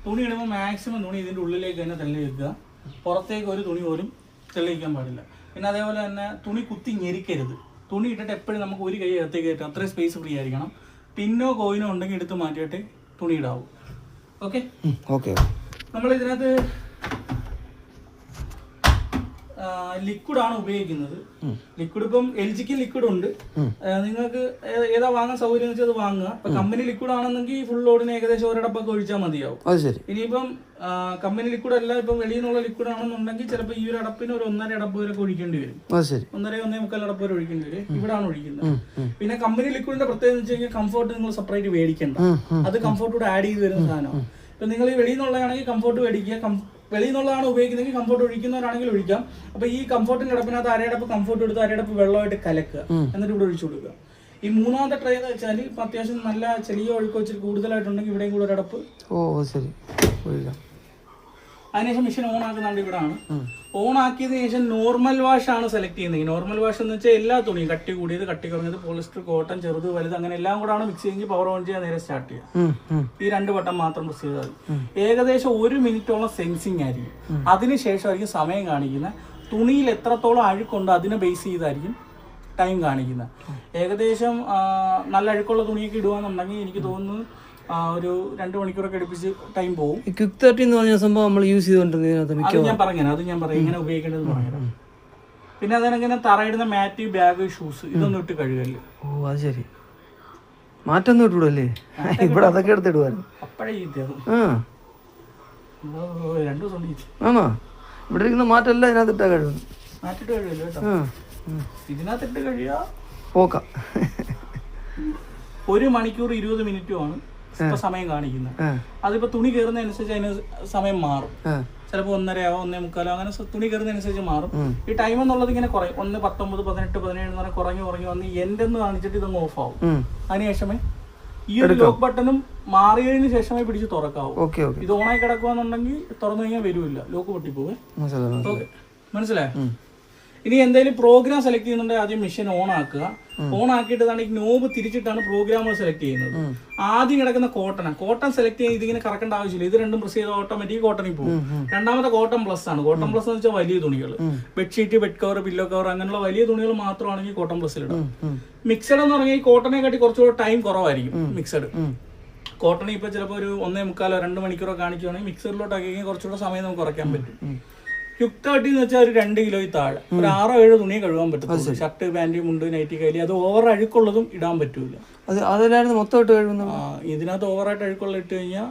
തുണി ഇടുമ്പോൾ മാക്സിമം തുണി ഇതിൻ്റെ ഉള്ളിലേക്ക് തന്നെ തള്ളി വെക്കുക. പുറത്തേക്ക് ഒരു തുണി പോലും തെളിയിക്കാൻ പാടില്ല. പിന്നെ അതേപോലെ തന്നെ തുണി കുത്തി ഞെരിക്കരുത്. തുണി ഇട്ടിട്ട് എപ്പോഴും നമുക്ക് ഒരു കൈ അകത്തേക്ക് കയറ്റാം. അത്രയും സ്പേസ് ഫ്രീ ആയിരിക്കണം. പിന്നോ കോയിനോ ഉണ്ടെങ്കിൽ എടുത്ത് മാറ്റിയിട്ട് തുണി ഇടാവും. Okay okay. നമ്മൾ ഇതിനകത്ത് ലിക്വിഡാണ് ഉപയോഗിക്കുന്നത്. ലിക്വിഡ് ഇപ്പം LGക്ക് ലിക്വിഡ് ഉണ്ട്. നിങ്ങൾക്ക് ഏതാ വാങ്ങാൻ സൗകര്യം വെച്ചാൽ അത് വാങ്ങുക. ഇപ്പൊ കമ്പനി ലിക്വിഡ് ആണെന്നെങ്കിൽ ഫുൾ ലോഡിന് ഏകദേശം ഒരടപ്പൊക്കെ ഒഴിച്ചാൽ മതിയാവും. ഇനിയിപ്പം കമ്പനി ലിക്വിഡ് അല്ല, ഇപ്പം വെളിയിൽ നിന്നുള്ള ലിക്വിഡ് ആണെന്നുണ്ടെങ്കിൽ ചിലപ്പോൾ ഈ ഒരു അടപ്പിന് ഒരു 1.5 അടപ്പ് വരെ ഒഴിക്കേണ്ടി വരും. 1.5-1.25 അടപ്പ് വരെ ഒഴിക്കേണ്ടി വരും. ഇവിടാണ് ഒഴിക്കുന്നത്. പിന്നെ കമ്പനി ലിക്വിഡിന്റെ പ്രത്യേകത വെച്ച് കഴിഞ്ഞാൽ കംഫോർട്ട് നിങ്ങൾ സെപ്പറേറ്റ് മേടിക്കണ്ട. അത് കംഫോർട്ട് ആഡ് ചെയ്ത് വരുന്ന സാധനമാണ്. ഇപ്പൊ നിങ്ങൾ ഈ വെളിയിൽ നിന്നുള്ളതാണെങ്കിൽ കംഫോർട്ട് മേടിക്കുക. വെളിയിൽ നിന്നുള്ളതാണ് ഉപയോഗിക്കുന്നതെങ്കിൽ കംഫോർട്ട് ഒഴിക്കുന്നവരാണെങ്കിൽ ഒഴിക്കാം. അപ്പൊ ഈ കംഫോർട്ടിന്റെ അടപ്പിനകത്ത് അരയടപ്പ് കംഫോർട്ട് എടുത്ത് അരയടപ്പ് വെള്ളമായിട്ട് കലക്കുക. എന്നിട്ട് ഇവിടെ ഒഴിച്ചു കൊടുക്കുക. ഈ മൂന്നാമത്തെ ട്രേ എന്ന് വെച്ചാൽ ഇപ്പൊ അത്യാവശ്യം നല്ല ചെളിയോ ഒഴുക്കോ വെച്ചിട്ട് കൂടുതലായിട്ടുണ്ടെങ്കിൽ ഇവിടെയും കൂടെ ഒരടപ്പ്. അതിനുശേഷം മെഷീൻ ഓൺ ആക്കുന്നുണ്ട്. ഇവിടാണ് ഓൺ ആക്കിയതിനു ശേഷം നോർമൽ വാഷ് ആണ് സെലക്ട് ചെയ്യുന്നത്. നോർമൽ വാഷ് എന്ന് വെച്ചാൽ എല്ലാ തുണിയും കട്ടി കൂടിയത്, കട്ടി കുറഞ്ഞത്, പോളിസ്റ്റർ, കോട്ടൺ, ചെറുത്, വലുത്, അങ്ങനെ എല്ലാം കൂടാണ് മിക്സ് ചെയ്തെങ്കിൽ പവർ ഓൺ ചെയ്യാൻ നേരെ സ്റ്റാർട്ട് ചെയ്യുക. ഈ 2 ബട്ടൺ മാത്രം പ്രസ് ചെയ്താൽ മതി. ഏകദേശം 1 മിനിറ്റോളം സെൻസിങ് ആയിരിക്കും. അതിനുശേഷമായിരിക്കും സമയം കാണിക്കുന്നത്. തുണിയിൽ എത്രത്തോളം അഴുക്കുണ്ടോ അതിനെ ബേസ് ചെയ്തായിരിക്കും ടൈം കാണിക്കുന്നത്. ഏകദേശം നല്ല അഴുക്കുള്ള തുണിയൊക്കെ ഇടുകയെന്നുണ്ടെങ്കിൽ എനിക്ക് തോന്നുന്നു ഒരു 2 മണിക്കൂറൊക്കെ അടുപ്പിച്ച് ടൈം പോകും. ക്വിക്ക് 30 എന്ന് പറഞ്ഞ സംഭവം നമ്മൾ യൂസ് ചെയ്തുകൊണ്ടിരുന്നത് ഞാൻ പറയാം എങ്ങനെ ഉപയോഗിക്കേണ്ടത് പറഞ്ഞുതരാം. പിന്നെ അതിനങ്ങനെ തറയിടുന്ന മാറ്റ്, ബാഗ്, ഷൂസ് ഇതൊന്നും ഇട്ട് കഴുകല്. ഓ അത് ശരി. മാറ്റൊന്നും ഇട്ടൂടല്ലേ? ഇവിടെ അതൊക്കെ എടുത്തിടുവായിരുന്നു. അപ്പഴേ ഇദ്ദേഹം 2 ദിവസം ആണോ? ഇവിടെ ഇരിക്കുന്ന മാറ്റല്ല ഇതിനകത്തിട്ടാ കഴുകുന്നു. മാറ്റിട്ട് കഴുകല്ലോ കേട്ടോ. ഇതിനകത്തിട്ട് കഴിയുക പോക്ക. 1 മണിക്കൂർ 20 മിനിറ്റുമാണ് ഇപ്പൊ സമയം കാണിക്കുന്നത്. അതിപ്പോ തുണി കയറുന്നതനുസരിച്ച് അതിന് സമയം മാറും. ചിലപ്പോൾ 1:30 1:45 അങ്ങനെ തുണി കയറുന്നതനുസരിച്ച് മാറും. ഈ ടൈം എന്നുള്ളത് ഇങ്ങനെ കുറയും. 1, 19, 18, 17 എന്ന് പറഞ്ഞാൽ കുറഞ്ഞു വന്ന് എന്റെ എന്ന് കാണിച്ചിട്ട് ഇതൊന്ന് ഓഫ് ആവും. അതിനുശേഷമേ ഈ ഒരു ലോക്ക് ബട്ടണും മാറിയതിനു ശേഷമേ പിടിച്ച് തുറക്കാവൂ. ഇത് ഓണായി കിടക്കുകയെന്നുണ്ടെങ്കിൽ തുറന്നു കഴിഞ്ഞാൽ വരില്ല, ലോക്ക് പൊട്ടിപ്പോവേ. ഓക്കെ, മനസ്സിലായോ? ഇനി എന്തെങ്കിലും പ്രോഗ്രാം സെലക്ട് ചെയ്യുന്നുണ്ടെങ്കിൽ ആദ്യം മെഷീൻ ഓൺ ആക്കുക. ഓൺ ആക്കിയിട്ട് നോബ് തിരിച്ചിട്ടാണ് പ്രോഗ്രാമുകൾ സെലക്ട് ചെയ്യുന്നത്. ആദ്യം കിടക്കുന്ന കോട്ടൺ സെലക്ട് ചെയ്ത് ഇതിങ്ങനെ കറക്കേണ്ട ആവശ്യമില്ല. ഇത് രണ്ടും പ്രസ് ചെയ്ത് ഓട്ടോമാറ്റിക് കോട്ടണിൽ പോകും. രണ്ടാമത്തെ കോട്ടൺ പ്ലസ് ആണ്. കോട്ടൺ പ്ലസ് എന്ന് വെച്ചാൽ വലിയ തുണികൾ, bedsheet, bed cover, pillow cover, അങ്ങനെയുള്ള വലിയ തുണികൾ മാത്രമാണെങ്കിൽ കോട്ടൺ പ്ലസ്സിൽ ഇടാം. മിക്സഡ് എന്ന് പറഞ്ഞാൽ ഈ കോട്ടനെ കാട്ടി കുറച്ചുകൂടെ ടൈം കുറവായിരിക്കും. മിക്സഡ് കോട്ടൺ ഇപ്പൊ ചിലപ്പോൾ ഒരു 1:45 2 മണിക്കൂറോ കാണിക്കുകയാണെങ്കിൽ മിക്സറിലോട്ടാക്കി കുറച്ചുകൂടെ സമയം നമുക്ക് കുറയ്ക്കാൻ പറ്റും. ക്വിക്ക് 30 എന്ന് വെച്ചാൽ ഒരു 2 കിലോയിൽ താഴെ ഒരു 6-7 തുണിയെ കഴുകാൻ പറ്റും. ഷർട്ട്, പാന്റ്, മുണ്ട്, നൈറ്റി, കൈലി. അത് ഓവർ അഴുക്കുള്ളതും ഇടാൻ പറ്റൂല. മൊത്തമായിട്ട് കഴുകുന്നു. ഇതിനകത്ത് ഓവറായിട്ട് അഴുക്കുള്ള ഇട്ട് കഴിഞ്ഞാൽ